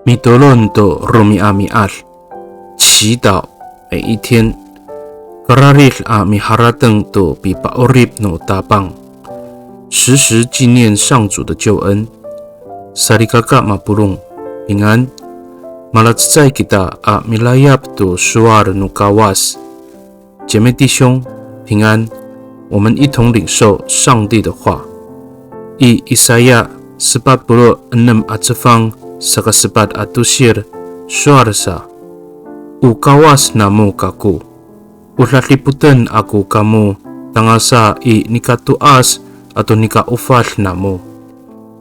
米多伦多罗米阿米阿，祈祷每一天。Kararil a miharateng to bipaorib no tabang， 时时纪念上主的救恩。Sarikaka mapulung， 平安。Malatsai kita a milayap to suar no kawas， 姐妹弟兄，平安。我们一同领受上帝的话。以以赛亚46 atsefang sakasebat atusir suarsa ukawas namu kaku ulaliputan aku kamu tangasa i nikatuas atau nikaufal namu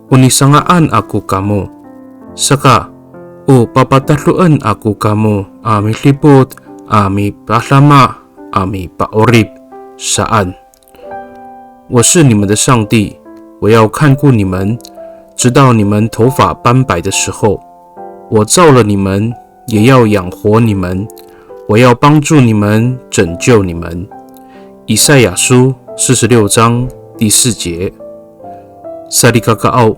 unisangaan aku kamu saka papatatluan aku kamu ami liput ami pahlama ami paorib saan。 我是你们的上帝，我要看顾你们，直到你们头发斑白的时候。我造了你们，也要养活你们，我要帮助你们，拯救你们。以赛亚书46章第4节。Sarikakaaw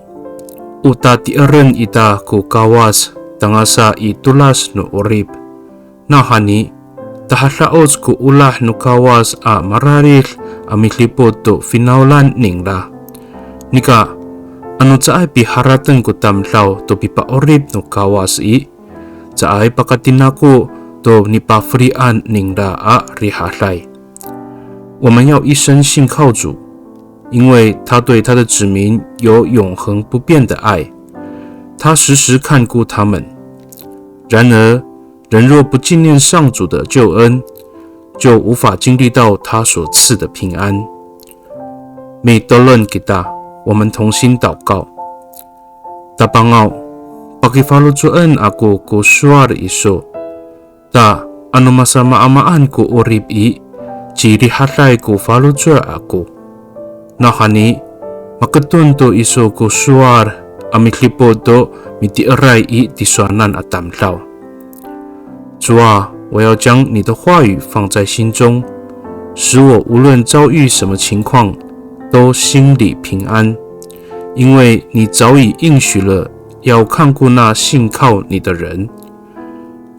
uta tiaren ita ku kawas tangasa itulas no orib nahani tahaslaos ku ulah no kawas a mararil amihlipot to finaulan ningla nika anu caay piharatan ko tamlaw to pipaorib no kawas i caay pakatinaku to nipafrian ningla a rihalay。 我们要一生信靠主，因为他对他的子民有永恒不变的爱，他时时看顾他们。然而人若不纪念上主的救恩，就无法经历到他所赐的平安。Mitolon kita， 我们同心祷告。Tapangaw, pakifalutuan ako ko suar iso, ta ano masama-amaan ko urib i, ciri hatay ko falutua ako. Nahani, makatunto iso ko suar, amiklipod to mitiaray i tisuanan at tamlaw。 主啊，我要将你的话语放在心中，使我无论遭遇什么情况，都心里平安，因为你早已应许了要看顾那信靠你的人。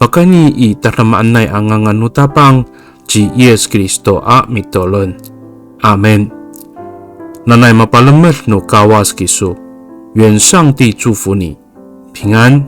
Bakani i tatamaanay angangan nutabang ji Yesus Kristo a mitolon. Amen。 Nanay mapalamat no kawas kiso， 愿上帝祝福你，平安。